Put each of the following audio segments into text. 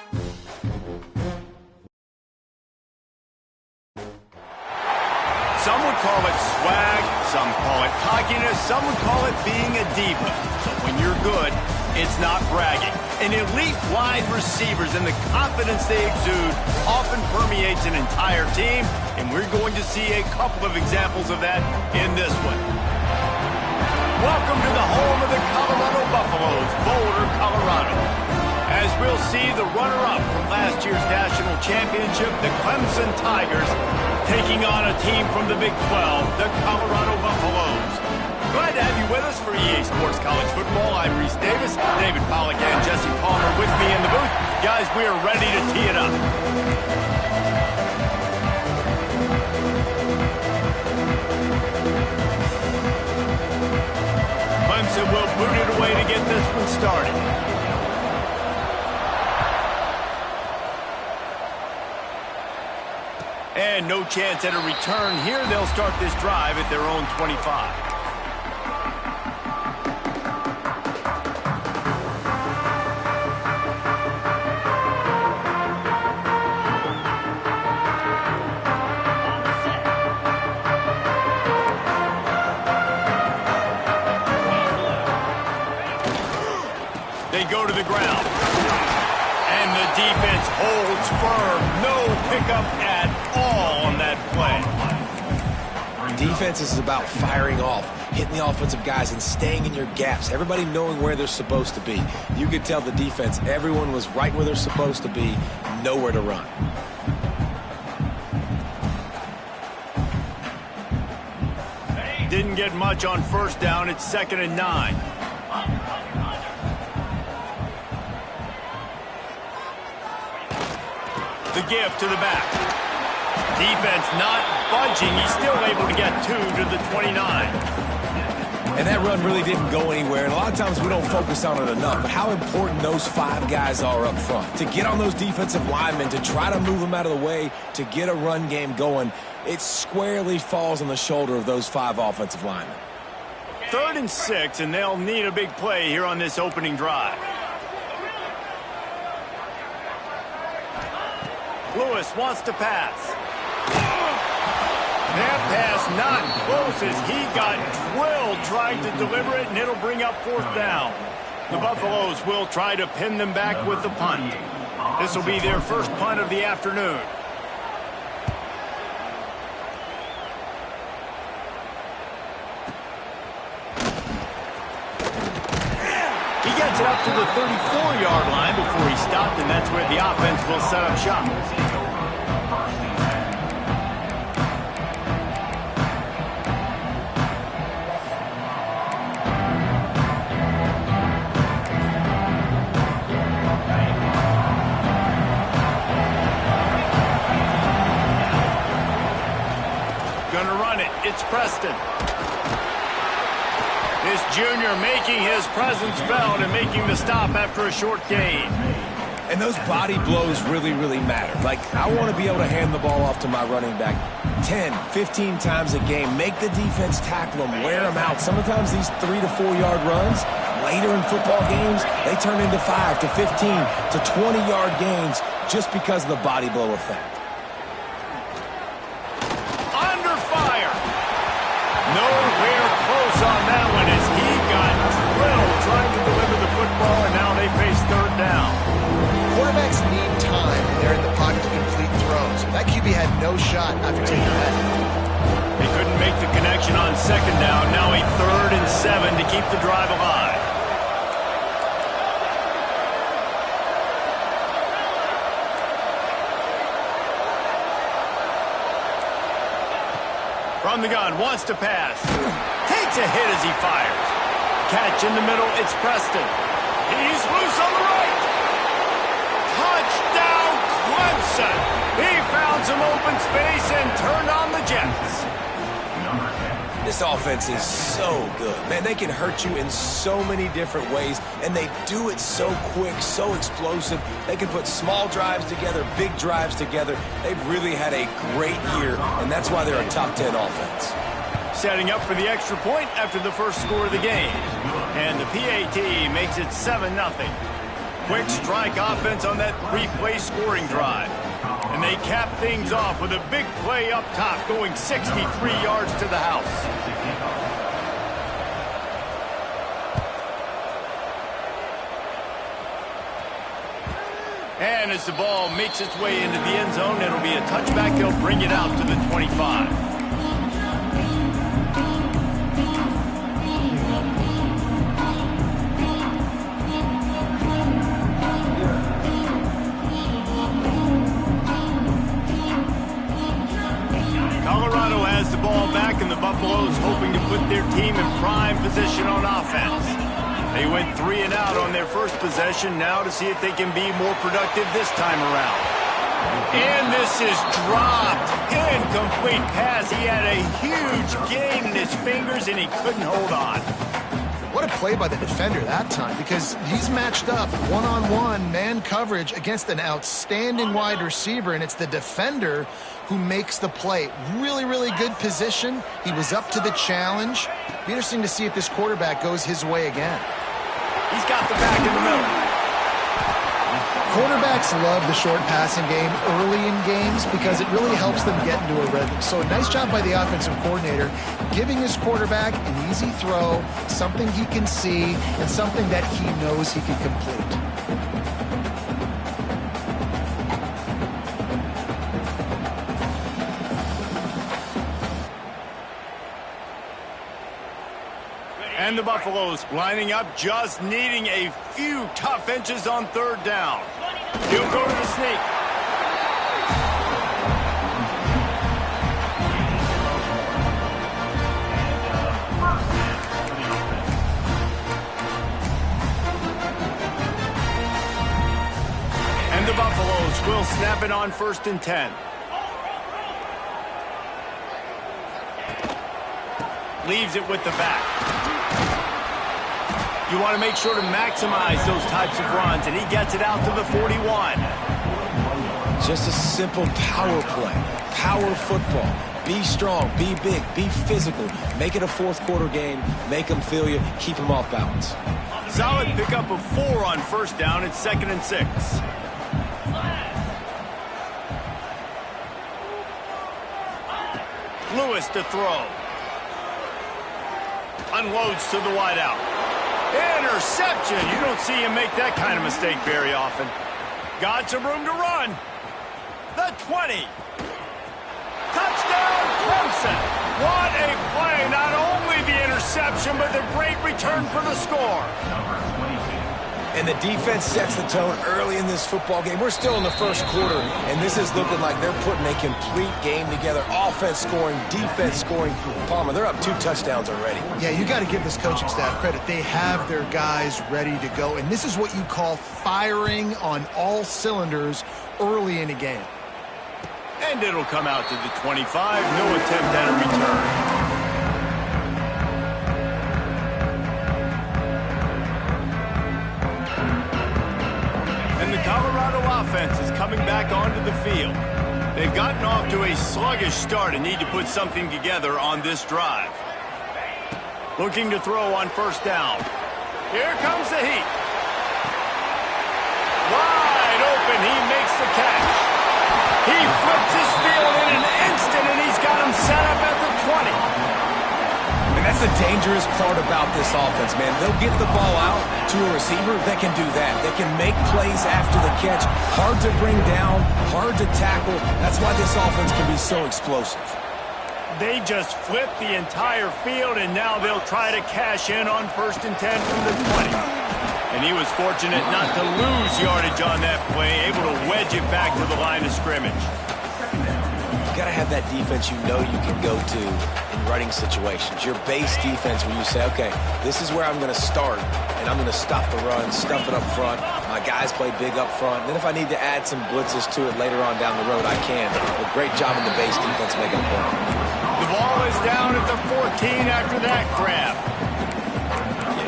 Some would call it swag, some call it cockiness, some would call it being a diva. But when you're good, it's not bragging. And elite wide receivers and the confidence they exude often permeates an entire team, and we're going to see a couple of examples of that in this one. Welcome to the home of the Colorado Buffaloes, Boulder, Colorado. As we'll see the runner-up from last year's national championship, the Clemson Tigers, taking on a team from the Big 12, the Colorado Buffaloes. Glad to have you with us for EA Sports College Football. I'm Reese Davis, David Pollack and Jesse Palmer with me in the booth. Guys, we are ready to tee it up. Clemson will boot it away to get this one started. And no chance at a return here. They'll start this drive at their own 25. They go to the ground. And the defense holds firm. No pickup at all on that play. Defense is about firing off, hitting the offensive guys and staying in your gaps. Everybody knowing where they're supposed to be. You could tell the defense, everyone was right where they're supposed to be, nowhere to run. Didn't get much on first down. It's 2nd and 9. The give to the back. Defense not budging. He's still able to get 2 to the 29. And that run really didn't go anywhere. And a lot of times we don't focus on it enough. But how important those 5 guys are up front. To get on those defensive linemen, to try to move them out of the way, to get a run game going, it squarely falls on the shoulder of those 5 offensive linemen. 3rd and 6, and they'll need a big play here on this opening drive. Lewis wants to pass. That pass not close as he got drilled trying to deliver it, and it'll bring up 4th down. The Buffaloes will try to pin them back with the punt. This will be their first punt of the afternoon. He gets it up to the 34-yard line before he stopped, and that's where the offense will set up shop. Gonna run it. It's Preston. This junior making his presence felt and making the stop after a short gain. And those body blows really, really matter. Like, I want to be able to hand the ball off to my running back 10, 15 times a game. Make the defense tackle them, wear them out. Sometimes these 3 to 4 yard runs, later in football games, they turn into 5 to 15 to 20-yard gains just because of the body blow effect. Under fire. Nowhere close on that one as he got drilled trying to deliver the football, and now they face 3rd down. Quarterbacks need time when they're in the pocket to complete throws. That QB had no shot after taking that. They couldn't make the connection on 2nd down. Now a 3rd and 7 to keep the drive alive. From the gun, wants to pass. Takes a hit as he fires. Catch in the middle, it's Preston. He's loose on the right. Touchdown, Clemson. He found some open space and turned on the Jets. This offense is so good. Man, they can hurt you in so many different ways, and they do it so quick, so explosive. They can put small drives together, big drives together. They've really had a great year, and that's why they're a top 10 offense. Setting up for the extra point after the first score of the game. And the PAT makes it 7-0. quick strike offense on that three-play scoring drive. And they cap things off with a big play up top going 63 yards to the house. And as the ball makes its way into the end zone, it'll be a touchback. They'll bring it out to the 25. Colorado has the ball back, and the Buffaloes hoping to put their team in prime position on offense. They went 3 and out on their first possession, now to see if they can be more productive this time around. And this is dropped. Incomplete pass. He had a huge gain in his fingers, and he couldn't hold on. What a play by the defender that time, because he's matched up one-on-one man coverage against an outstanding wide receiver, and it's the defender who makes the play. Really, really good position. He was up to the challenge. Be interesting to see if this quarterback goes his way again. He's got the back in the middle. Quarterbacks love the short passing game early in games because it really helps them get into a rhythm. So a nice job by the offensive coordinator giving his quarterback an easy throw, something he can see, and something that he knows he can complete. And the Buffaloes lining up, just needing a few tough inches on third down. He'll go to the sneak. And the Buffaloes will snap it on 1st and 10. Leaves it with the back. You want to make sure to maximize those types of runs, and he gets it out to the 41. Just a simple power play. Power football. Be strong, be big, be physical. Make it a fourth quarter game. Make them feel you. Keep them off balance. Solid pickup of 4 on 1st down. It's 2nd and 6. Lewis to throw. Unloads to the wideout. Interception. You don't see him make that kind of mistake very often. Got some room to run. The 20. Touchdown, Clemson. What a play. Not only the interception, but the great return for the score. And the defense sets the tone early in this football game. We're still in the first quarter, and this is looking like they're putting a complete game together. Offense scoring, defense scoring. Palmer, they're up 2 touchdowns already. Yeah, you got to give this coaching staff credit. They have their guys ready to go, and this is what you call firing on all cylinders early in a game. And it'll come out to the 25. No attempt at a return. And the Colorado offense is coming back onto the field. They've gotten off to a sluggish start and need to put something together on this drive. Looking to throw on 1st down. Here comes the heat. Wide open. He makes the catch. He flips his field in an instant, and he's got him set up at the 20. And that's the dangerous part about this offense, man. They'll get the ball out to a receiver. They can do that. They can make plays after the catch. Hard to bring down, hard to tackle. That's why this offense can be so explosive. They just flipped the entire field, and now they'll try to cash in on 1st and 10 from the 20. And he was fortunate not to lose yardage on that play, able to wedge it back to the line of scrimmage. You got to have that defense you know you can go to in running situations. Your base defense where you say, okay, this is where I'm going to start, and I'm going to stop the run, stuff it up front. My guys play big up front. Then if I need to add some blitzes to it later on down the road, I can. But great job in the base defense making a play. The ball is down at the 14 after that grab.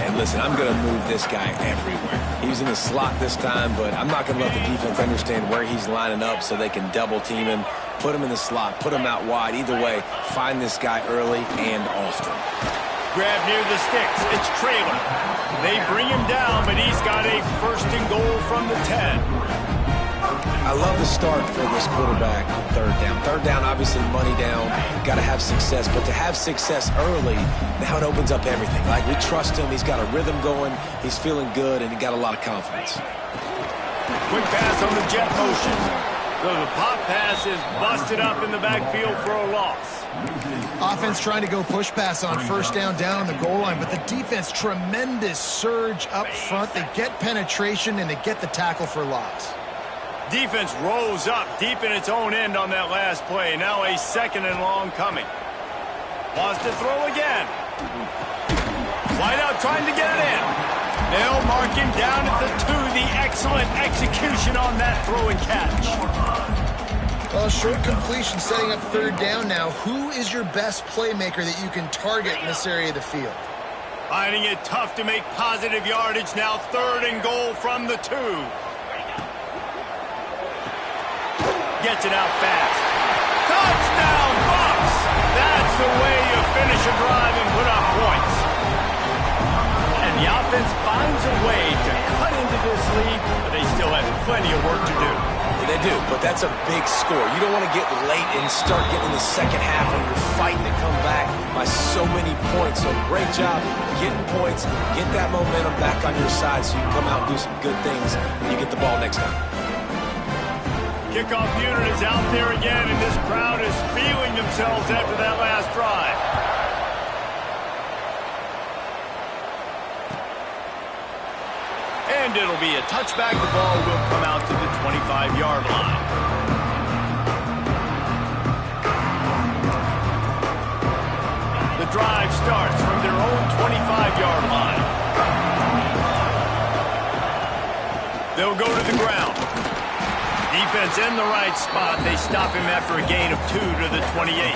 And listen, I'm going to move this guy everywhere. He's in the slot this time, but I'm not going to let the defense understand where he's lining up so they can double team him, put him in the slot, put him out wide. Either way, find this guy early and often. grab near the sticks. It's Traylor. They bring him down, but he's got a first and goal from the 10. I love the start for this quarterback on third down. Third down, obviously money down, got to have success. But to have success early, now it opens up everything. Like, we trust him. He's got a rhythm going. He's feeling good, and he got a lot of confidence. Quick pass on the jet motion. So the pop pass is busted up in the backfield for a loss. Offense trying to go push pass on first down on the goal line, but the defense, tremendous surge up front. They get penetration, and they get the tackle for loss. Defense rolls up deep in its own end on that last play. Now a second and long coming. Wants to throw again. Wideout trying to get it in. They'll mark him down at the 2. The excellent execution on that throw and catch. Well, short completion setting up third down now. Who is your best playmaker that you can target in this area of the field? Finding it tough to make positive yardage now. Third and goal from the 2. Gets it out fast. Touchdown, Bucks! That's the way you finish a drive and put up points. And the offense finds a way to cut into this lead, but they still have plenty of work to do. Yeah, they do, but that's a big score. You don't want to get late and start getting in the second half when you're fighting to come back by so many points. So great job getting points, get that momentum back on your side so you can come out and do some good things when you get the ball next time. Kickoff unit is out there again, and this crowd is feeling themselves after that last drive. And it'll be a touchback. The ball will come out to the 25-yard line. The drive starts from their own 25-yard line. They'll go to the ground. Defense in the right spot. They stop him after a gain of 2 to the 28.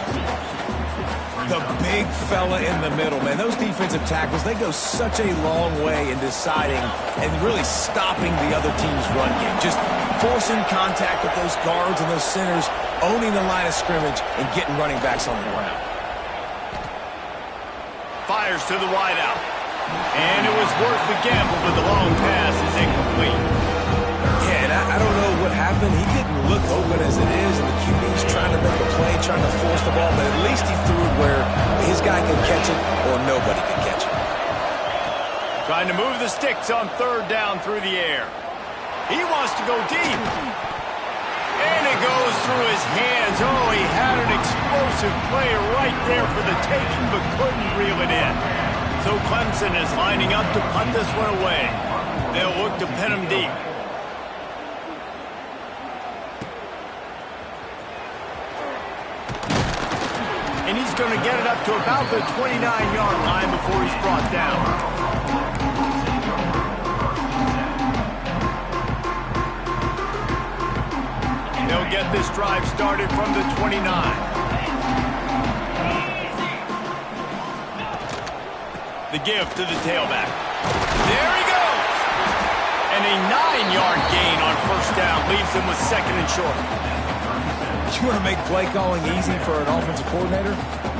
The big fella in the middle, man. Those defensive tackles, they go such a long way in deciding and really stopping the other team's run game. Just forcing contact with those guards and those centers, owning the line of scrimmage, and getting running backs on the ground. Fires to the wideout. And it was worth the gamble, but the long pass is incomplete. Yeah, and I don't know what happened. He didn't look open as it is, and the QB's trying to make a play, trying to force the ball, but at least he threw it where his guy could catch it or nobody could catch it. Trying to move the sticks on third down through the air. He wants to go deep. And it goes through his hands. Oh, he had an explosive play right there for the taking, but couldn't reel it in. So Clemson is lining up to punt this one away. They'll look to pin him deep. And he's going to get it up to about the 29-yard line before he's brought down. They'll get this drive started from the 29. The give to the tailback. There he goes! And a 9-yard gain on first down leaves them with second and short. You want to make play calling easy for an offensive coordinator?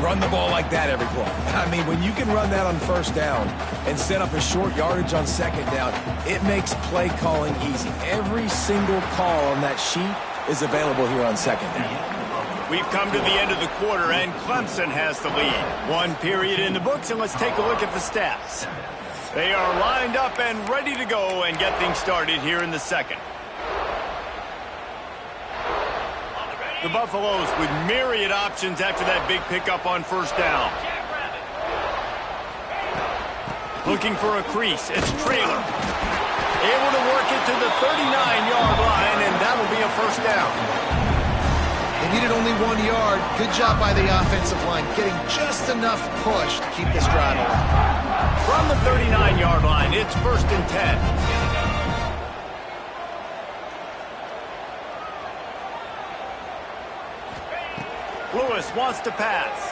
Run the ball like that every play. I mean, when you can run that on first down and set up a short yardage on second down, it makes play calling easy. Every single call on that sheet is available here on second down. We've come to the end of the quarter, and Clemson has the lead. One period in the books, and let's take a look at the stats. They are lined up and ready to go and get things started here in the second. The Buffaloes with myriad options after that big pickup on first down. Looking for a crease. It's Traylor. Able to work it to the 39-yard line, and that'll be a first down. They needed only 1 yard. Good job by the offensive line, getting just enough push to keep this drive alive. From the 39-yard line, it's first and 10. Lewis wants to pass.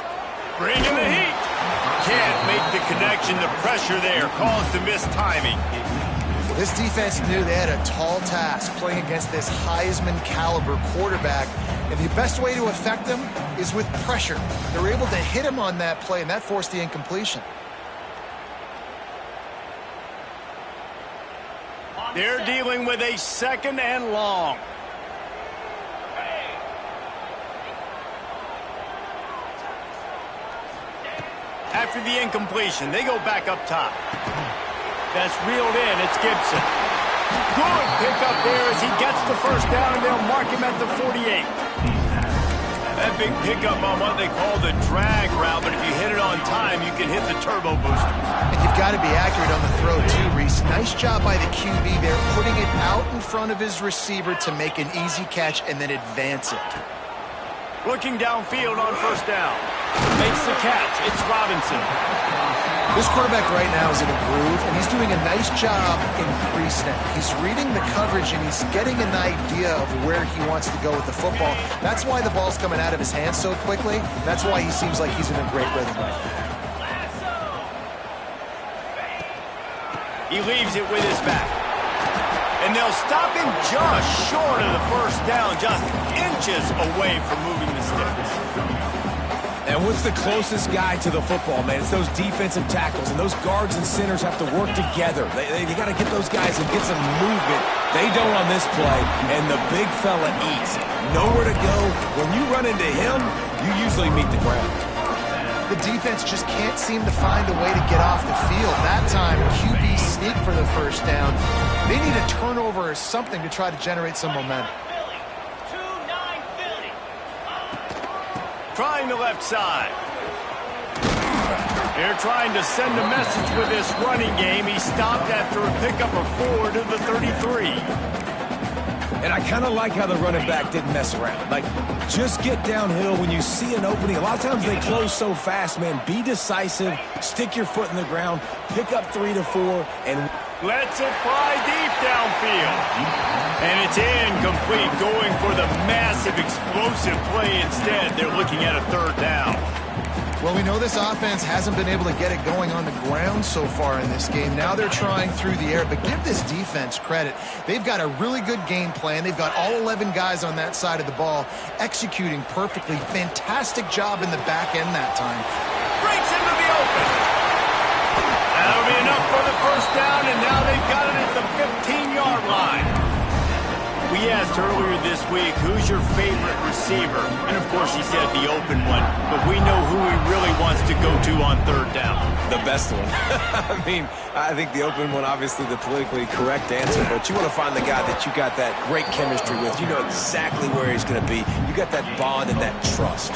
Bring in the heat. Can't make the connection. The pressure there caused the missed timing. This defense knew they had a tall task playing against this Heisman caliber quarterback, and the best way to affect them is with pressure. They were able to hit him on that play, and that forced the incompletion. They're dealing with a 2nd and long. After the incompletion, they go back up top. That's reeled in. It's Gibson. Good pickup there as he gets the first down, and they'll mark him at the 48. That big pickup on what they call the drag route, but if you hit it on time, you can hit the turbo boosters. And you've got to be accurate on the throw, too, Reese. Nice job by the QB there, putting it out in front of his receiver to make an easy catch and then advance it. Looking downfield on first down. Makes the catch. It's Robinson. This quarterback right now is in a groove, and he's doing a nice job in pre-snap. He's reading the coverage, and he's getting an idea of where he wants to go with the football. That's why the ball's coming out of his hands so quickly. That's why he seems like he's in a great rhythm right now. He leaves it with his back. And they'll stop him just short of the first down, just inches away from moving the sticks. And what's the closest guy to the football, man? It's those defensive tackles, and those guards and centers have to work together. They got to get those guys and get some movement. They don't on this play, and the big fella eats. Nowhere to go. When you run into him, you usually meet the ground. The defense just can't seem to find a way to get off the field. That time, QB sneak for the first down. They need a turnover or something to try to generate some momentum. Trying the left side. They're trying to send a message with this running game. He stopped after a pickup of 4 to the 33. And I kind of like how the running back didn't mess around. Like, just get downhill when you see an opening. A lot of times they close so fast, man. Be decisive. Stick your foot in the ground. Pick up 3 to 4 and lets it fly deep downfield. And it's incomplete, going for the massive explosive play instead. They're looking at a 3rd down. Well, we know this offense hasn't been able to get it going on the ground so far in this game. Now they're trying through the air, but give this defense credit. They've got a really good game plan. They've got all 11 guys on that side of the ball executing perfectly. Fantastic job in the back end that time. Breaks into the open. That'll be enough for the first down, and now they've got it at the 15-yard line. We asked earlier this week, who's your favorite receiver? And, of course, he said the open one. But we know who he really wants to go to on 3rd down. The best one. I mean, I think the open one, obviously the politically correct answer, but you want to find the guy that you got that great chemistry with. You know exactly where he's going to be. You got that bond and that trust.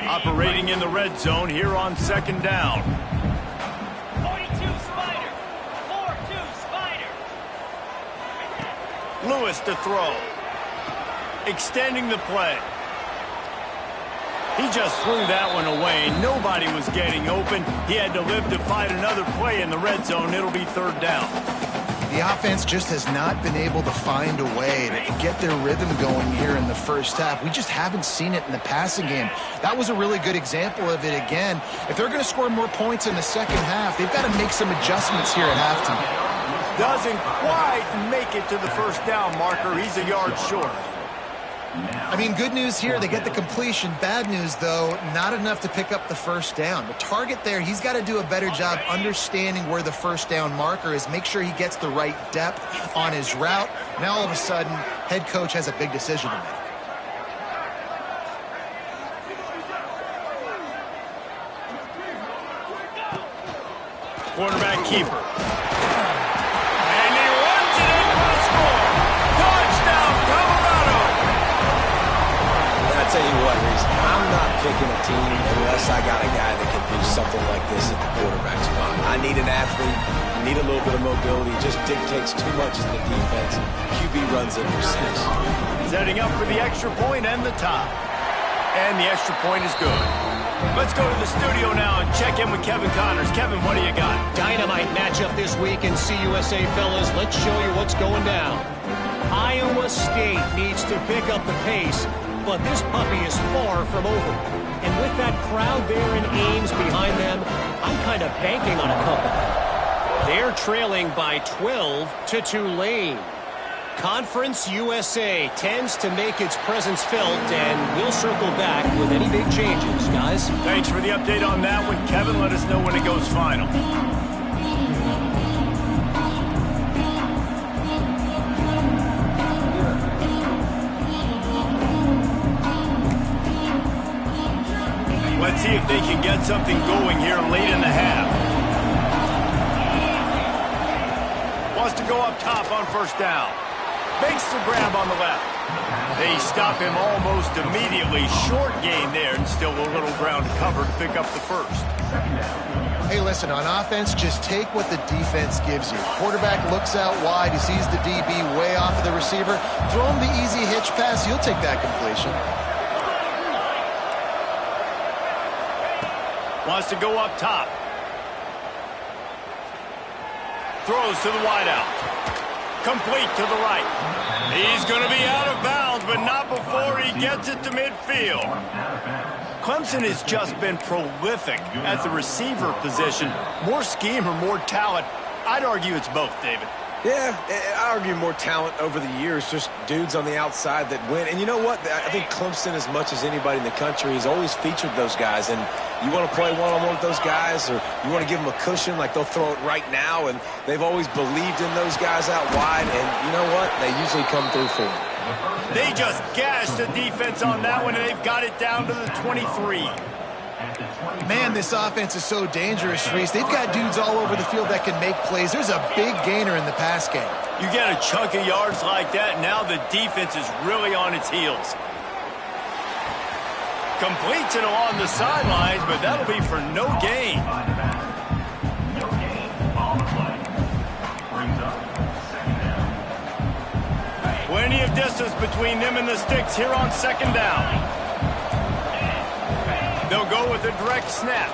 Operating in the red zone here on 2nd down. 42 Spider. 4-2 Spider. Lewis to throw. Extending the play. He just threw that one away. Nobody was getting open. He had to live to fight another play in the red zone. It'll be 3rd down. The offense just has not been able to find a way to get their rhythm going here in the first half. We just haven't seen it in the passing game. That was a really good example of it again. If they're going to score more points in the second half, they've got to make some adjustments here at halftime. Doesn't quite make it to the first down marker. He's a yard short. I mean, good news here, they get the completion. Bad news, though, not enough to pick up the first down. The target there, he's got to do a better job understanding where the first down marker is, make sure he gets the right depth on his route. Now, all of a sudden, head coach has a big decision to make. Quarterback keeper. And he runs it in for the score. Touchdown, Colorado. I tell you what, Reese, I'm not picking a team unless I got a guy that can do something like this at the quarterback spot. I need an athlete. I need a little bit of mobility. It just dictates too much in the defense. QB runs it for 6. Setting up for the extra point and the tie. And the extra point is good. Let's go to the studio now and check in with Kevin Connors. Kevin, what do you got? Dynamite matchup this week in CUSA, fellas. Let's show you what's going down. Iowa State needs to pick up the pace, but this puppy is far from over. And with that crowd there in Ames behind them, I'm kind of banking on a comeback. They're trailing by 12 to Tulane. Conference USA tends to make its presence felt, and we'll circle back with any big changes, guys. Thanks for the update on that one, Kevin. Let us know when it goes final. Let's see if they can get something going here late in the half. Wants to go up top on first down. Makes the grab on the left. They stop him almost immediately. Short gain there, and still a little ground cover to pick up the first. Hey, listen, on offense, just take what the defense gives you. Quarterback looks out wide. He sees the DB way off of the receiver. Throw him the easy hitch pass. He'll take that completion. Wants to go up top. Throws to the wideout. Complete to the right. He's going to be out of bounds, but not before he gets it to midfield. Clemson has just been prolific at the receiver position. More scheme or more talent? I'd argue it's both, David. Yeah, I argue more talent over the years, just dudes on the outside that win. And you know what? I think Clemson, as much as anybody in the country, has always featured those guys. And you want to play one-on-one with those guys, or you want to give them a cushion, like they'll throw it right now. And they've always believed in those guys out wide. And you know what? They usually come through for them. They just gashed the defense on that one, and they've got it down to the 23. Man, this offense is so dangerous, Reese. They've got dudes all over the field that can make plays. There's a big gainer in the pass game. You get a chunk of yards like that, now the defense is really on its heels. Completes it along the sidelines, but that'll be for no gain. Plenty of distance between them and the sticks here on second down. They'll go with a direct snap.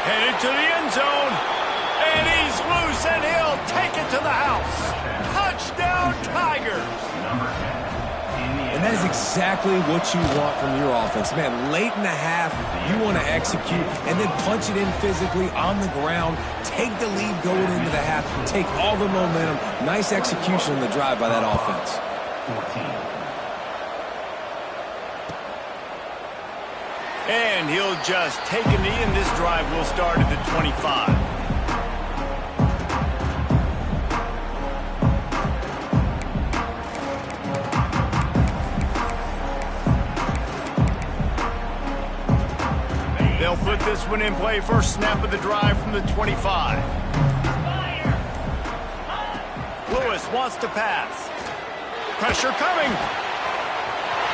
Headed to the end zone. And he's loose, and he'll take it to the house. Touchdown, Tigers. And that is exactly what you want from your offense. Man, late in the half, you want to execute and then punch it in physically on the ground. Take the lead going into the half. Take all the momentum. Nice execution on the drive by that offense. And he'll just take a knee, and this drive will start at the 25. They'll put this one in play. First snap of the drive from the 25. Lewis wants to pass. Pressure coming.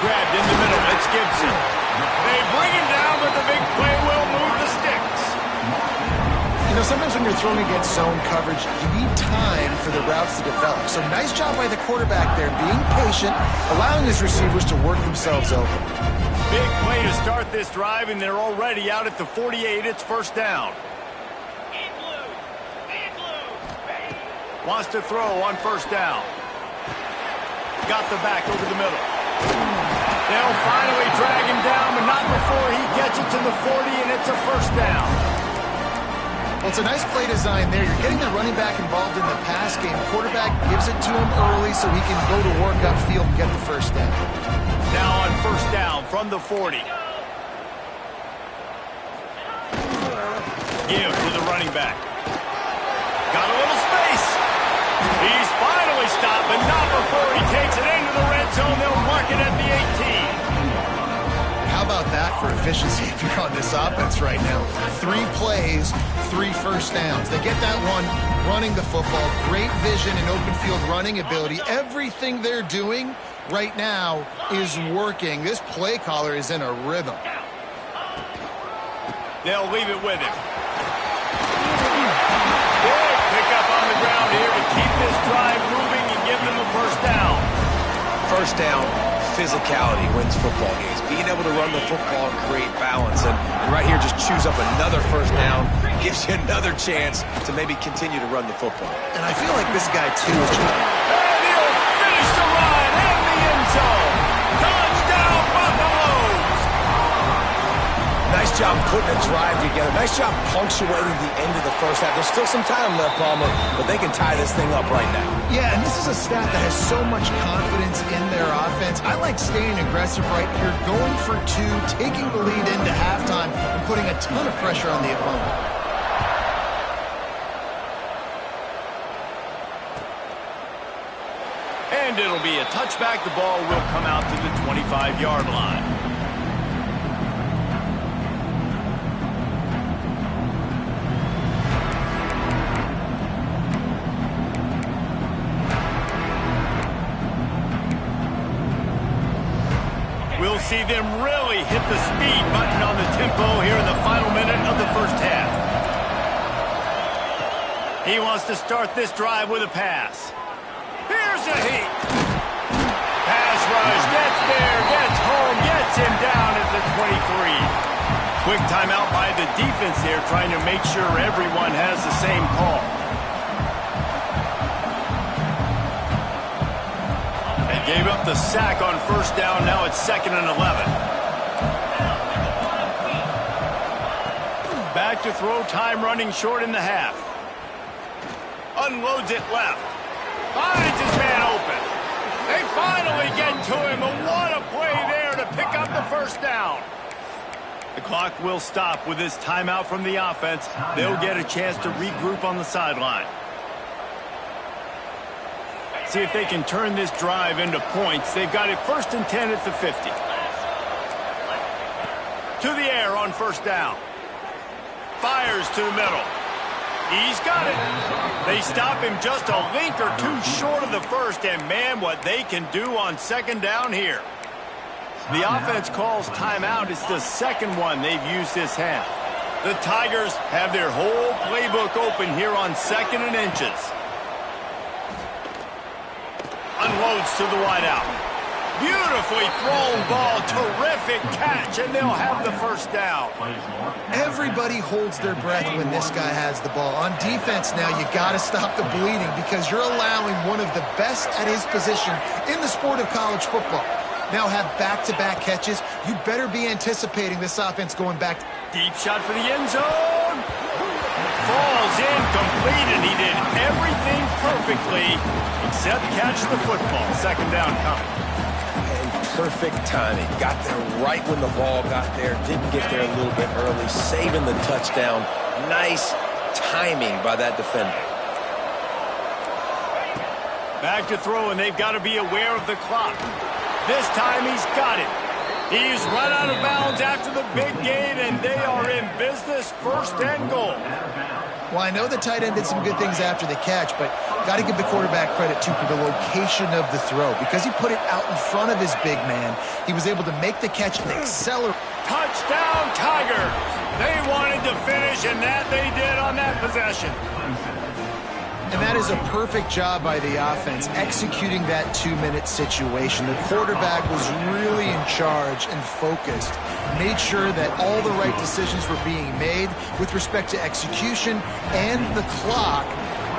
Grabbed in the middle. It's Gibson. They bring him down, but the big play will move the sticks. You know, sometimes when you're throwing against zone coverage, you need time for the routes to develop. So nice job by the quarterback there, being patient, allowing his receivers to work themselves open. Big play to start this drive, and they're already out at the 48. It's first down. Wants to throw on first down. Got the back over the middle. They'll finally drag him down, but not before he gets it to the 40, and it's a first down. Well, it's a nice play design there. You're getting the running back involved in the pass game. Quarterback gives it to him early so he can go to work upfield and get the first down. Now on first down from the 40. Give to the running back. Got a little space. He's finally stopped, but not before he takes it into the red zone. They'll mark it at the 18. How about that for efficiency if you're on this offense right now? 3 plays, 3 first downs. They get that one running the football. Great vision and open field running ability. Everything they're doing right now is working. This play caller is in a rhythm. They'll leave it with him. Big pickup on the ground here to keep this drive moving and give them a first down. First down, physicality wins football games. Being able to run the football and create balance. And right here, just choose up another first down. Gives you another chance to maybe continue to run the football. And I feel like this guy, too, is And he'll finish the run in the end zone. Touchdown, Buffaloes! Nice job putting a drive together. Nice job punctuating the end of the first half. There's still some time left, Palmer, but they can tie this thing up right now. Yeah, and this is a staff that has so much confidence in their offense. I like staying aggressive right here, going for two, taking the lead into halftime, and putting a ton of pressure on the opponent. And it'll be a touchback. The ball will come out to the 25-yard line. We'll see them really hit the speed button on the tempo here in the final minute of the first half. He wants to start this drive with a pass. Here's a heat. Pass rush, gets there, gets home, gets him down at the 23. Quick timeout by the defense there, trying to make sure everyone has the same call. They gave up the sack on first down. Now it's 2nd and 11. Back to throw, time running short in the half. Unloads it left. Finds his man open. They finally get to him, and what a play there to pick up the first down. The clock will stop with this timeout from the offense. They'll get a chance to regroup on the sideline. See if they can turn this drive into points. They've got it 1st and 10 at the 50. To the air on first down. Fires to the middle. He's got it. They stop him just a link or two short of the first, and man, what they can do on 2nd down here. The offense calls timeout. It's the 2nd one they've used this half. The Tigers have their whole playbook open here on 2nd and inches. Unloads to the wideout. Beautifully thrown ball, terrific catch, and they'll have the first down. Everybody holds their breath when this guy has the ball. On defense now, you got to stop the bleeding because you're allowing one of the best at his position in the sport of college football. Now have back-to-back catches. You better be anticipating this offense going back. Deep shot for the end zone. Falls in, completed. He did everything perfectly except catch the football. 2nd down coming. Perfect timing. Got there right when the ball got there. Didn't get there a little bit early. Saving the touchdown. Nice timing by that defender. Back to throw, and they've got to be aware of the clock. This time he's got it. He's run out of bounds after the big gain, and they are in business. 1st and goal. Well, I know the tight end did some good things after the catch, but got to give the quarterback credit, too, for the location of the throw. Because he put it out in front of his big man, he was able to make the catch and accelerate. Touchdown, Tigers! They wanted to finish, and that they did on that possession. And that is a perfect job by the offense, executing that 2-minute situation. The quarterback was really in charge and focused, made sure that all the right decisions were being made with respect to execution and the clock.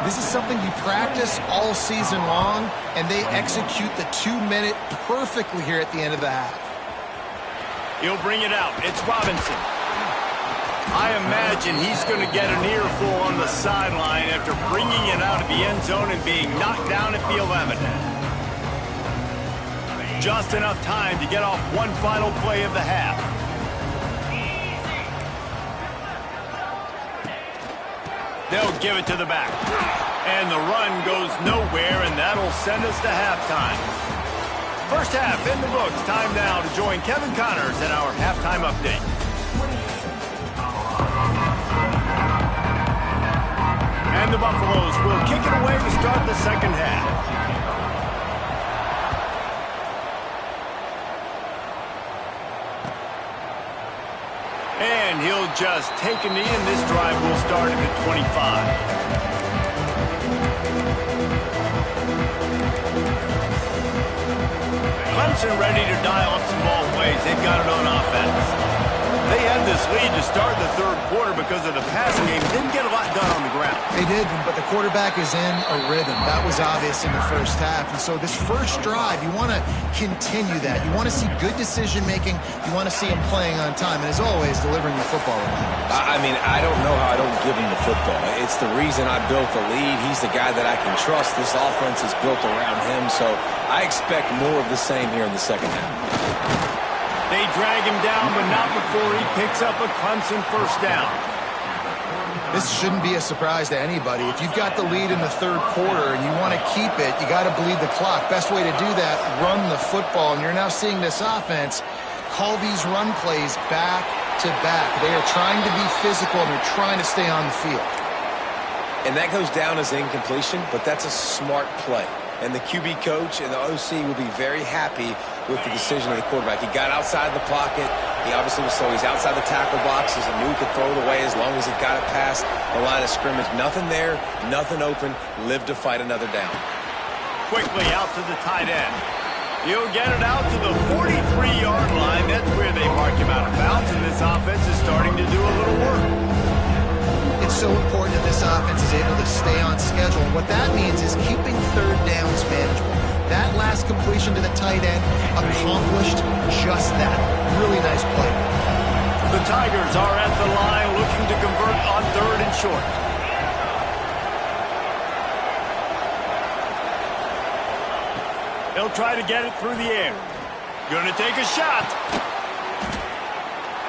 This is something you practice all season long, and they execute the 2-minute perfectly here at the end of the half. He'll bring it out. It's Robinson. I imagine he's going to get an earful on the sideline after bringing it out of the end zone and being knocked down at the 11. Just enough time to get off one final play of the half. They'll give it to the back. And the run goes nowhere, and that'll send us to halftime. First half in the books. Time now to join Kevin Connors in our halftime update. And the Buffaloes will kick it away to start the 2nd half. And he'll just take a knee, and this drive will start at the 25. Clemson ready to dial up some ball plays. They've got it on offense. They had this lead to start the third quarter because of the passing game. Didn't get a lot done on the ground. They did, but the quarterback is in a rhythm. That was obvious in the first half. And so this first drive, you want to continue that. You want to see good decision-making. You want to see him playing on time. And as always, delivering the football. I mean, I don't know how I don't give him the football. It's the reason I built the lead. He's the guy that I can trust. This offense is built around him. So I expect more of the same here in the second half. They drag him down, but not before he picks up a Clemson first down. This shouldn't be a surprise to anybody. If you've got the lead in the third quarter and you want to keep it, you got to bleed the clock. Best way to do that, run the football. And you're now seeing this offense call these run plays back to back. They are trying to be physical, and they're trying to stay on the field. And that goes down as incompletion, but that's a smart play. And the QB coach and the OC will be very happy with the decision of the quarterback. He got outside the pocket. He obviously was he's outside the tackle boxes and knew he could throw it away as long as he got it past the line of scrimmage. Nothing there, nothing open. Live to fight another down. Quickly out to the tight end. He'll get it out to the 43-yard line. That's where they mark him out of bounds, and this offense is starting to do a little work. It's so important that this offense is able to stay on schedule. And what that means is keeping third downs manageable. That last completion to the tight end accomplished just that. Really nice play. The Tigers are at the line looking to convert on third and short. He'll try to get it through the air. Gonna take a shot.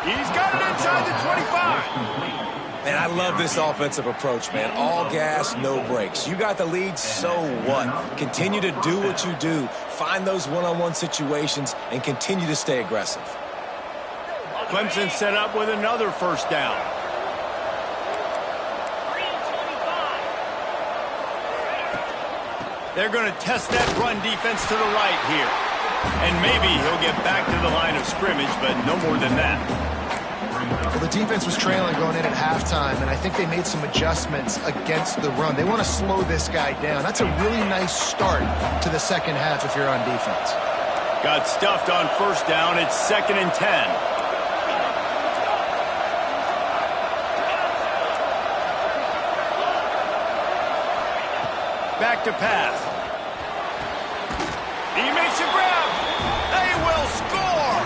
He's got it inside the 25. And I love this offensive approach, man. All gas, no brakes. You got the lead, so what? Continue to do what you do. Find those one-on-one situations and continue to stay aggressive. Clemson set up with another first down. They're going to test that run defense to the right here. And maybe he'll get back to the line of scrimmage, but no more than that. Well, the defense was trailing going in at halftime, and I think they made some adjustments against the run. They want to slow this guy down. That's a really nice start to the second half if you're on defense. Got stuffed on first down. It's 2nd and 10. Back to pass. He makes a grab. They will score.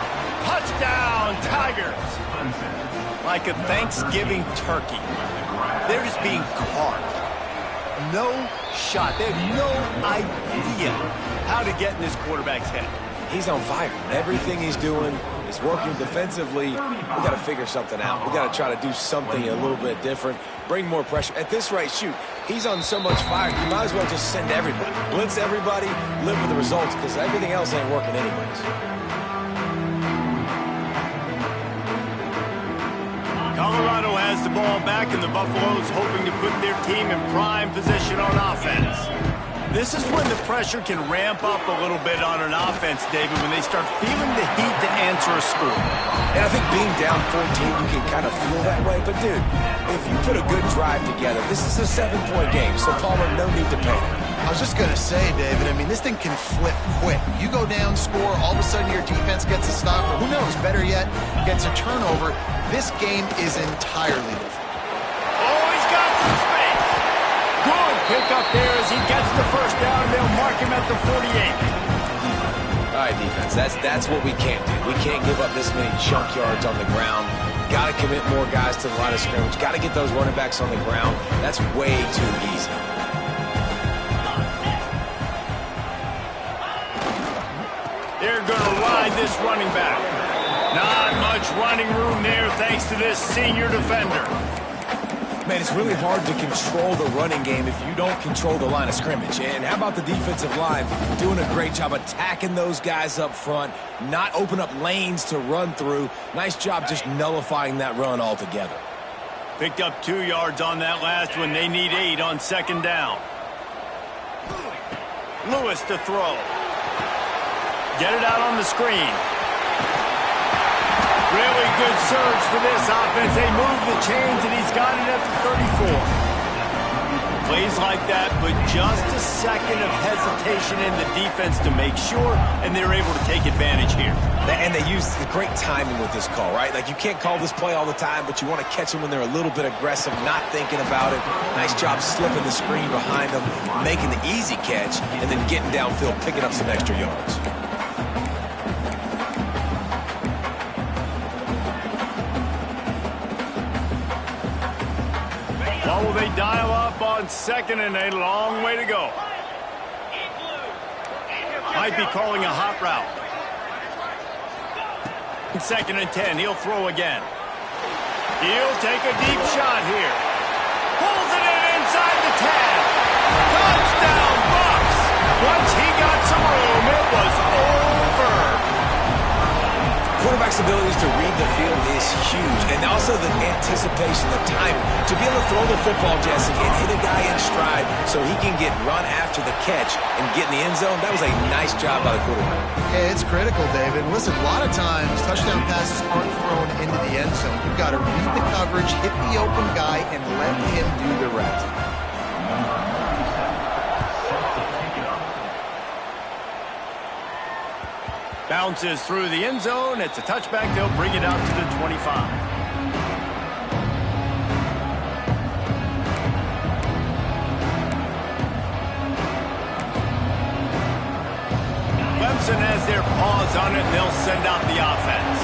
Touchdown, Tigers. Like a Thanksgiving turkey. They're just being carved. No shot. They have no idea how to get in this quarterback's head. He's on fire. Everything he's doing is working defensively. We got to figure something out. We got to try to do something a little bit different. Bring more pressure. At this rate, shoot, he's on so much fire, you might as well just send everybody. Blitz everybody, live with the results, because everything else ain't working anyways. Colorado has the ball back, and the Buffaloes hoping to put their team in prime position on offense. This is when the pressure can ramp up a little bit on an offense, David, when they start feeling the heat to answer a score. And I think being down 14, you can kind of feel that way. But, dude, if you put a good drive together, this is a 7-point game, so Palmer, no need to panic. I was just going to say, David, I mean, this thing can flip quick. You go down, score, all of a sudden your defense gets a stop, or who knows, better yet, gets a turnover. This game is entirely different. Oh, he's got some space. Good pick up there as he gets the first down, and they'll mark him at the 48. All right, defense, that's what we can't do. We can't give up this many chunk yards on the ground. Got to commit more guys to the line of scrimmage. Got to get those running backs on the ground. That's way too easy. They're going to ride this running back. Not much running room there thanks to this senior defender. Man, it's really hard to control the running game if you don't control the line of scrimmage. And how about the defensive line doing a great job attacking those guys up front, not open up lanes to run through. Nice job just nullifying that run altogether. Picked up 2 yards on that last one. They need 8 on second down. Lewis to throw. Get it out on the screen. Really good surge for this offense. They move the chains, and he's got it at the 34. Plays like that, but just a second of hesitation in the defense to make sure, and they're able to take advantage here. And they use the great timing with this call, right? Like, you can't call this play all the time, but you want to catch them when they're a little bit aggressive, not thinking about it. Nice job slipping the screen behind them, making the easy catch, and then getting downfield, picking up some extra yards. What will they dial up on 2nd and a long way to go? Might be calling a hot route. 2nd and 10, he'll throw again. He'll take a deep shot here. Pulls it in inside the 10. Touchdown, Bucks! Once he got some room, it was over. Quarterback's abilities to read the field is huge, and also the anticipation, the timing. To be able to throw the football, Jesse, and hit a guy in stride so he can get run after the catch and get in the end zone, that was a nice job by the quarterback. Yeah, it's critical, David. Listen, a lot of times touchdown passes aren't thrown into the end zone. You've got to read the coverage, hit the open guy, and let him do the rest. Bounces through the end zone. It's a touchback. They'll bring it out to the 25. Clemson has their paws on it, and they'll send out the offense.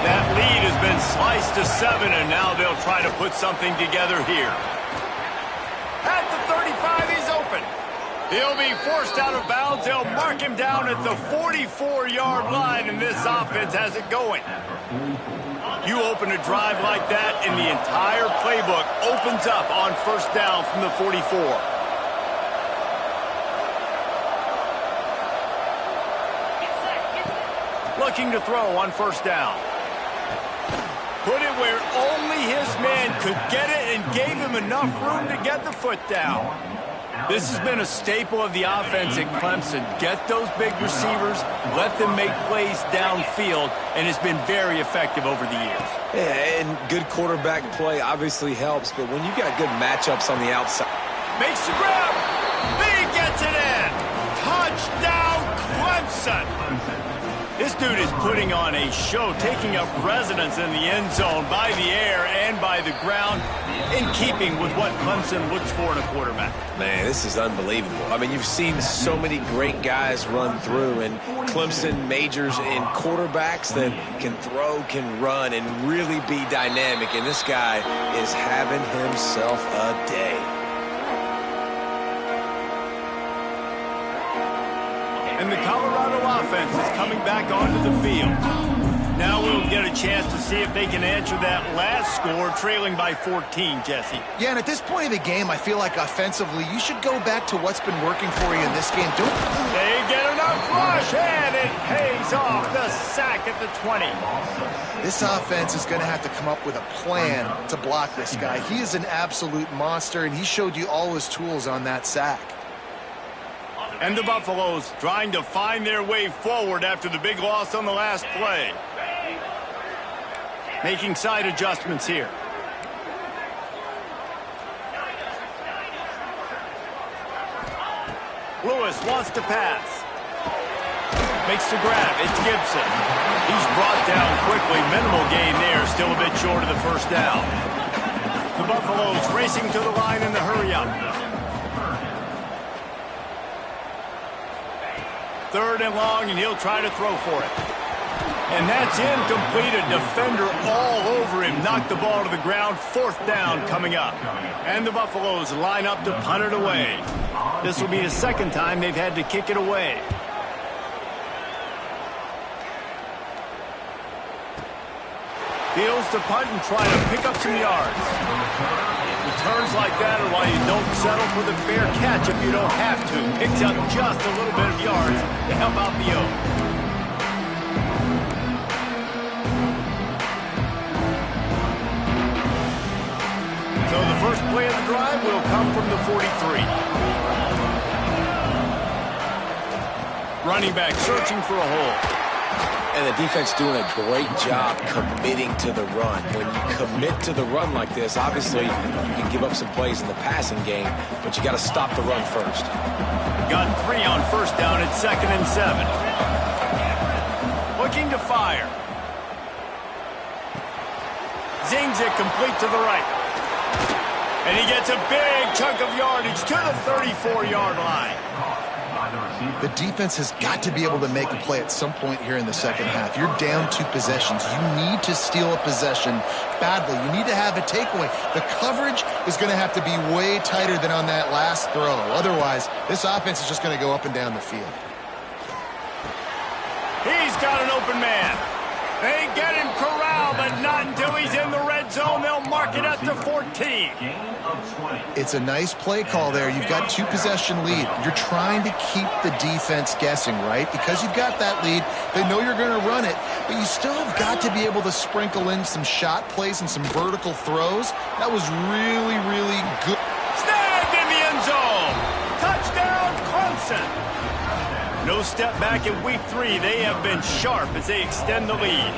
That lead has been sliced to 7, and now they'll try to put something together here. At the 35, he's open. He'll be forced out of bounds. They'll mark him down at the 44-yard line, and this offense has it going. You open a drive like that, and the entire playbook opens up on 1st down from the 44. Looking to throw on 1st down. Put it where only his man could get it and gave him enough room to get the foot down. This has been a staple of the offense at Clemson. Get those big receivers, let them make plays downfield, and it's been very effective over the years. Yeah, and good quarterback play obviously helps, but when you got good matchups on the outside. Makes the grab. He gets it in. Touchdown, Clemson. This dude is putting on a show, taking up residence in the end zone by the air and by the ground, in keeping with what Clemson looks for in a quarterback. Man, this is unbelievable. I mean, you've seen so many great guys run through, and Clemson majors in quarterbacks that can throw, can run, and really be dynamic, and this guy is having himself a day. And the Colorado offense is coming back onto the field. Now we'll get a chance to see if they can answer that last score, trailing by 14, Jesse. Yeah, and at this point of the game, I feel like offensively, you should go back to what's been working for you in this game. They get enough rush, and it pays off. The sack at the 20. This offense is going to have to come up with a plan to block this guy. He is an absolute monster, and he showed you all his tools on that sack. And the Buffaloes trying to find their way forward after the big loss on the last play. Making side adjustments here. Lewis wants to pass. Makes the grab. It's Gibson. He's brought down quickly. Minimal gain there. Still a bit short of the 1st down. The Buffaloes racing to the line in the hurry-up. 3rd and long, and he'll try to throw for it. And that's incomplete. A defender all over him. Knocked the ball to the ground. 4th down coming up. And the Buffaloes line up to punt it away. This will be the 2nd time they've had to kick it away. Fields to punt and try to pick up some yards. Returns like that are why you don't settle for the fair catch if you don't have to. Picks up just a little bit of yards to help out the O. So the first play of the drive will come from the 43. Running back searching for a hole. And the defense doing a great job committing to the run. When you commit to the run like this, obviously you can give up some plays in the passing game, but you got to stop the run first. Got 3 on first down at 2nd and 7. Looking to fire. Zings it complete to the right. And he gets a big chunk of yardage to the 34-yard line. The defense has got to be able to make a play at some point here in the second half. You're down 2 possessions. You need to steal a possession badly. You need to have a takeaway. The coverage is going to have to be way tighter than on that last throw. Otherwise, this offense is just going to go up and down the field. He's got an open man. They get him corralled, but not until he's in the red zone. They'll mark it at the 14. It's a nice play call there. You've got 2 possession lead. You're trying to keep the defense guessing, right? Because you've got that lead. They know you're going to run it, but you still have got to be able to sprinkle in some shot plays and some vertical throws. That was really, really good. Snagged in the end zone. Touchdown, Clemson. No step back in week 3. They have been sharp as they extend the lead.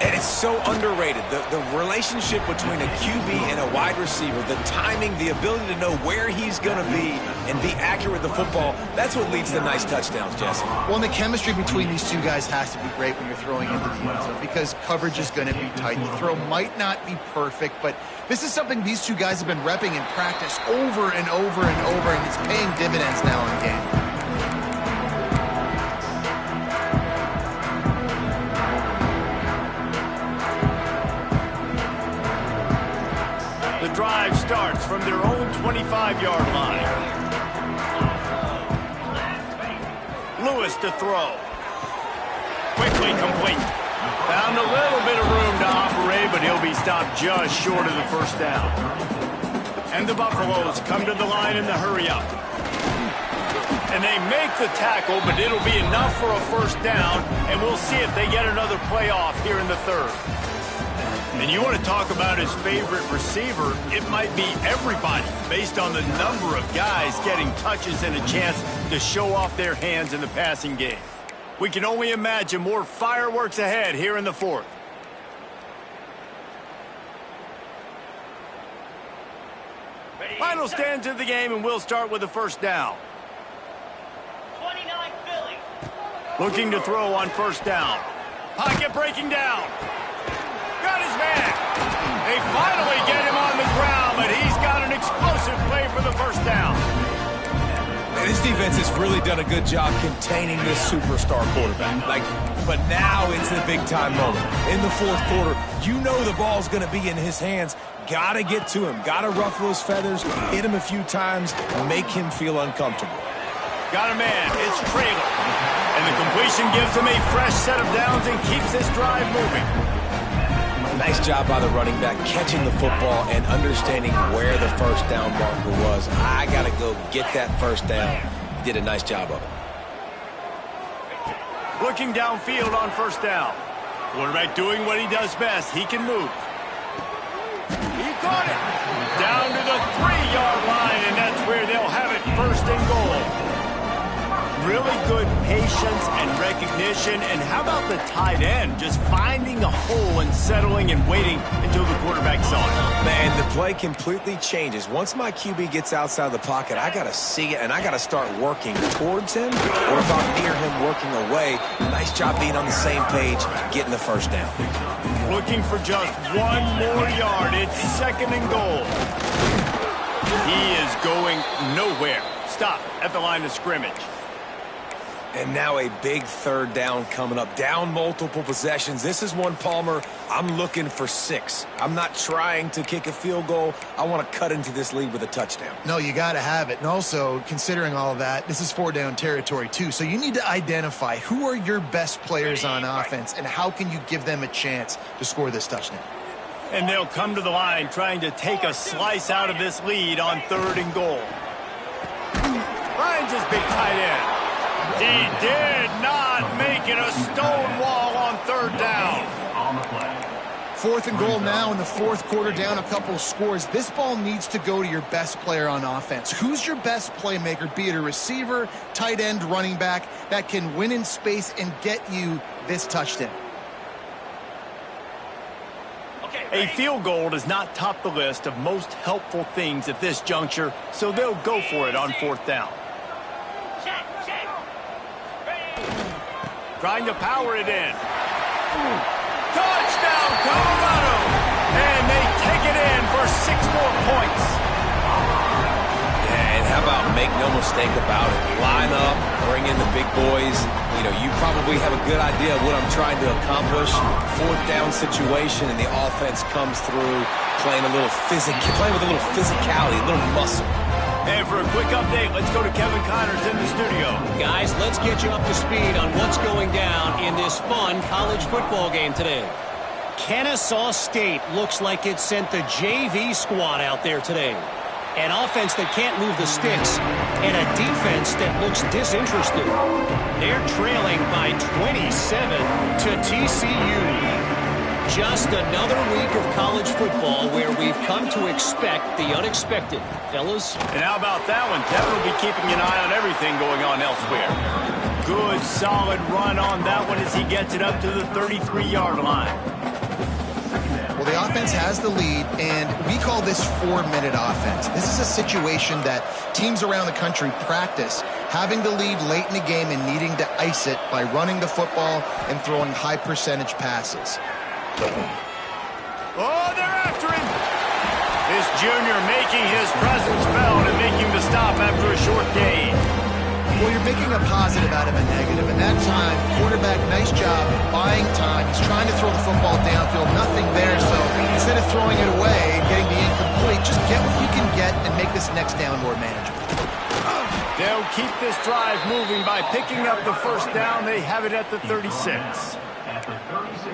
And it's so underrated. The relationship between a QB and a wide receiver, the timing, the ability to know where he's going to be and be accurate with the football, that's what leads to nice touchdowns, Jesse. Well, and the chemistry between these 2 guys has to be great when you're throwing into the end zone because coverage is going to be tight. The throw might not be perfect, but this is something these 2 guys have been repping in practice over and over and over, and it's paying dividends now in game. The drive starts from their own 25-yard line. Lewis to throw. Quickly complete. Found a little bit of room to operate, but he'll be stopped just short of the first down. And the Buffaloes come to the line in the hurry-up. And they make the tackle, but it'll be enough for a first down, and we'll see if they get another play off here in the 3rd. And you want to talk about his favorite receiver, it might be everybody based on the number of guys getting touches and a chance to show off their hands in the passing game. We can only imagine more fireworks ahead here in the 4th. Final stands of the game, and we'll start with the first down. 29 Philly. Looking to throw on first down. Pocket breaking down. Got his man. They finally get him on the ground, but he's got an explosive play for the first down. This defense has really done a good job containing this superstar quarterback. But now it's the big-time moment. In the 4th quarter, you know the ball's going to be in his hands. Got to get to him. Got to ruffle his feathers, hit him a few times, and make him feel uncomfortable. Got a man. It's Traylor. And the completion gives him a fresh set of downs and keeps this drive moving. Nice job by the running back catching the football and understanding where the first down marker was. I got to go get that first down. He did a nice job of it. Looking downfield on first down. Quarterback doing what he does best. He can move. He caught it. Down to the 3-yard line, and that's where they'll have it, 1st and goal. Really good patience and recognition. And how about the tight end just finding a hole and settling and waiting until the quarterback saw it? Man, the play completely changes. Once my QB gets outside the pocket, I got to see it, and I got to start working towards him, or if I'm near him working away. Nice job being on the same page, getting the first down. Looking for just 1 more yard. It's 2nd and goal. He is going nowhere. Stop at the line of scrimmage. And now a big 3rd down coming up. Down multiple possessions. This is one, Palmer, I'm looking for 6. I'm not trying to kick a field goal. I want to cut into this lead with a touchdown. No, you got to have it. And also, considering all of that, this is 4-down territory too. So you need to identify who are your best players on offense and how can you give them a chance to score this touchdown. And they'll come to the line trying to take a slice out of this lead on 3rd and goal. Finds his big tight end. He did not make it a stone wall on 3rd down. 4th and goal now in the 4th quarter, down a couple of scores. This ball needs to go to your best player on offense. Who's your best playmaker, be it a receiver, tight end, running back, that can win in space and get you this touchdown? A field goal does not top the list of most helpful things at this juncture, so they'll go for it on 4th down. Trying to power it in. Touchdown, Colorado! And they take it in for 6 more points. Yeah, and how about make no mistake about it? Line up, bring in the big boys. You know, you probably have a good idea of what I'm trying to accomplish. 4th down situation, and the offense comes through playing with a little physicality, a little muscle. And for a quick update, let's go to Kevin Connors in the studio. Guys, let's get you up to speed on what's going down in this fun college football game today. Kennesaw State looks like it sent the JV squad out there today. An offense that can't move the sticks, and a defense that looks disinterested. They're trailing by 27 to TCU. Just another week of college football where we've come to expect the unexpected. Fellas? And how about that one? Kevin will be keeping an eye on everything going on elsewhere. Good, solid run on that one as he gets it up to the 33-yard line. Well, the offense has the lead, and we call this 4-minute offense. This is a situation that teams around the country practice, having the lead late in the game and needing to ice it by running the football and throwing high-percentage passes. Oh, they're after him. This junior making his presence felt and making the stop after a short gain. Well, you're making a positive out of a negative, and that time, quarterback, nice job buying time. He's trying to throw the football downfield, nothing there, so instead of throwing it away and getting the incomplete, just get what you can get and make this next down more manageable. They'll keep this drive moving by picking up the 1st down. They have it at the 36.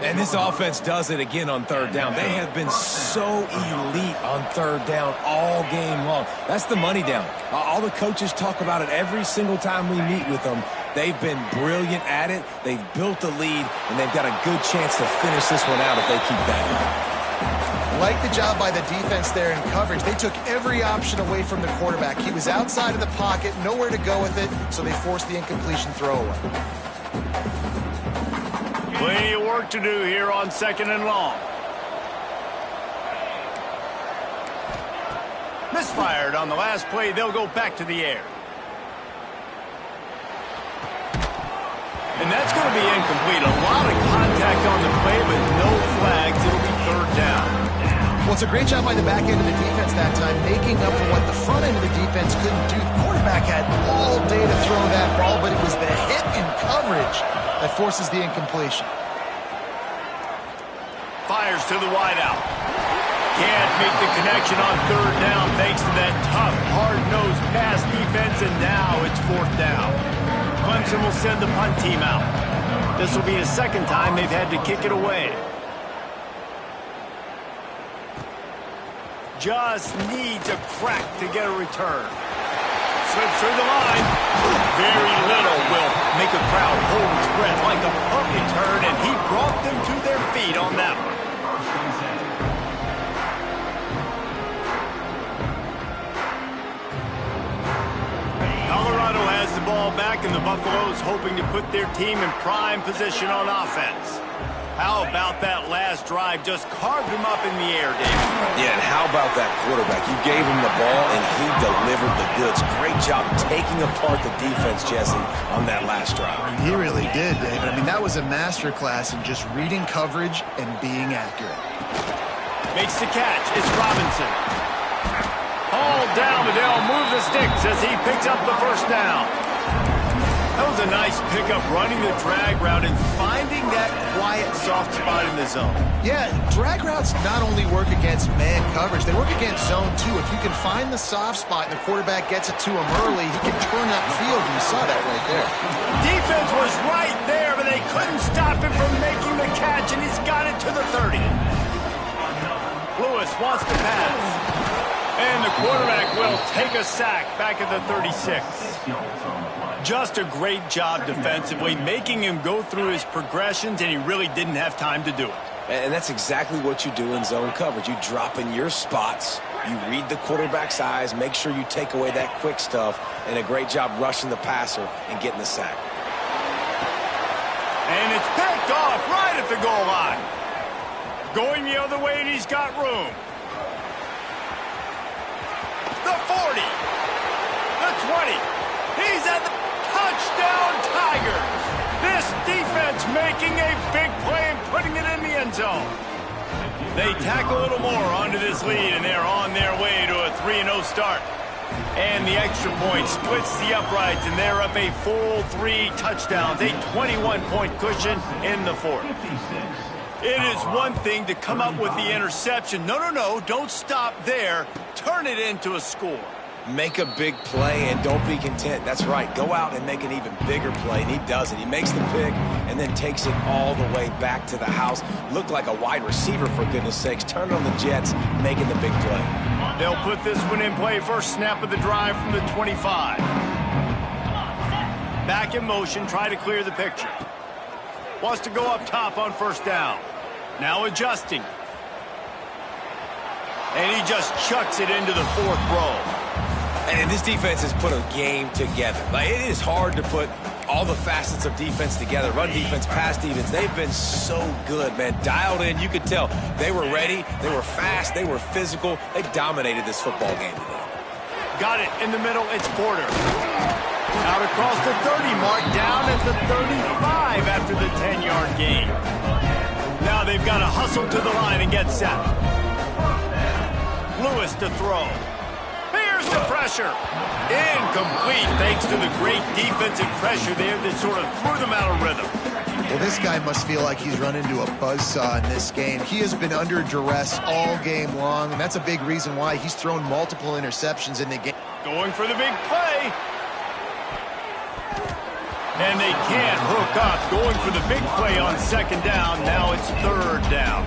And this offense does it again on 3rd down. They have been so elite on 3rd down all game long. That's the money down. All the coaches talk about it every single time we meet with them. They've been brilliant at it. They've built the lead, and they've got a good chance to finish this one out if they keep that. Like the job by the defense there in coverage. They took every option away from the quarterback. He was outside of the pocket, nowhere to go with it, so they forced the incompletion throwaway. Plenty of work to do here on 2nd and long. Misfired on the last play. They'll go back to the air. And that's going to be incomplete. A lot of contact on the play, but no flags. It'll be 3rd down. Well, it's a great job by the back end of the defense that time, making up for what the front end of the defense couldn't do. The quarterback had all day to throw that ball, but it was the hit in coverage that forces the incompletion. Fires to the wideout. Can't make the connection on 3rd down thanks to that tough, hard-nosed pass defense, and now it's 4th down. Clemson will send the punt team out. This will be the 2nd time they've had to kick it away. Just needs a crack to get a return. Slips through the line. Very little will make a crowd hold its breath like a punt return, and he brought them to their feet on that one. Colorado has the ball back, and the Buffaloes hoping to put their team in prime position on offense. How about that last drive? Just carved him up in the air, David. Yeah, and how about that quarterback? You gave him the ball, and he delivered the goods. Great job taking apart the defense, Jesse, on that last drive. He really did, David. I mean, that was a masterclass in just reading coverage and being accurate. Makes the catch. It's Robinson. Hauled down, but they'll move the sticks as he picks up the 1st down. That was a nice pickup, running the drag route and finding that quiet, soft spot in the zone. Yeah, drag routes not only work against man coverage, they work against zone too. If you can find the soft spot and the quarterback gets it to him early, he can turn upfield, and you saw that right there. Defense was right there, but they couldn't stop him from making the catch, and he's got it to the 30. Lewis wants to pass. And the quarterback will take a sack back at the 36. Just a great job defensively, making him go through his progressions, and he really didn't have time to do it. And that's exactly what you do in zone coverage. You drop in your spots, you read the quarterback's eyes, make sure you take away that quick stuff, and a great job rushing the passer and getting the sack. And it's picked off right at the goal line. Going the other way, and he's got room. The 40. The 20. He's at the touchdown, Tigers. This defense making a big play and putting it in the end zone. They tack a little more onto this lead, and they're on their way to a 3-0 start. And the extra point splits the uprights, and they're up a full 3 touchdowns, a 21-point cushion in the fourth. It is one thing to come up with the interception. No, don't stop there. Turn it into a score. Make a big play and don't be content. That's right. Go out and make an even bigger play, and he does it. He makes the pick and then takes it all the way back to the house. Looked like a wide receiver, for goodness sakes. Turned on the Jets, making the big play. They'll put this one in play. First snap of the drive from the 25. Back in motion, try to clear the picture. Wants to go up top on first down. Now adjusting. And he just chucks it into the fourth row. And this defense has put a game together. Like, it is hard to put all the facets of defense together. Run defense, pass defense. They've been so good, man. Dialed in. You could tell they were ready. They were fast. They were physical. They dominated this football game today. Got it in the middle. It's Porter. Out across the 30 mark, down at the 35 after the 10-yard gain. Now they've got to hustle to the line and get set. Lewis to throw. Here's the pressure. Incomplete thanks to the great defensive pressure there that sort of threw them out of rhythm. Well, this guy must feel like he's run into a buzzsaw in this game. He has been under duress all game long, and that's a big reason why he's thrown multiple interceptions in the game. Going for the big play. And they can't hook up. Going for the big play on second down. Now it's third down.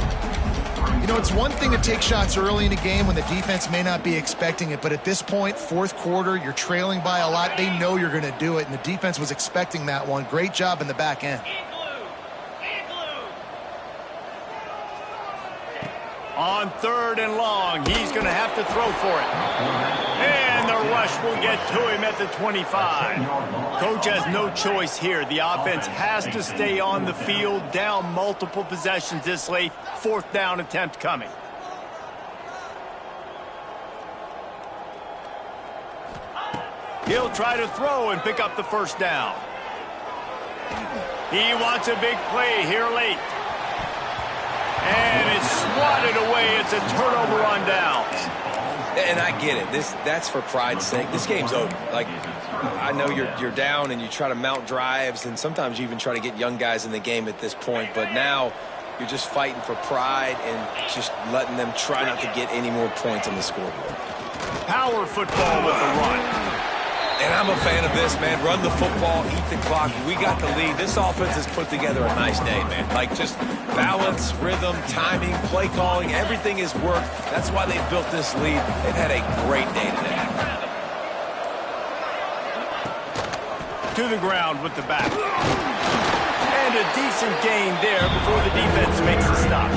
You know, it's one thing to take shots early in a game when the defense may not be expecting it, but at this point, fourth quarter, you're trailing by a lot. They know you're going to do it, and the defense was expecting that one. Great job in the back end. On third and long, he's going to have to throw for it. And the rush will get to him at the 25. Coach has no choice here. The offense has to stay on the field, down multiple possessions this late. Fourth down attempt coming. He'll try to throw and pick up the first down. He wants a big play here late. And it's swatted away. It's a turnover on downs. And I get it. That's for pride's sake. This game's over. Like, I know you're down and you try to mount drives, and sometimes you even try to get young guys in the game at this point. But now you're just fighting for pride and just letting them try not to get any more points on the scoreboard. Power football with the run. And I'm a fan of this, man. Run the football, eat the clock. We got the lead. This offense has put together a nice day, man. Like, just balance, rhythm, timing, play calling, everything has worked. That's why they built this lead. They've had a great day today. To the ground with the back. And a decent gain there before the defense makes a stop.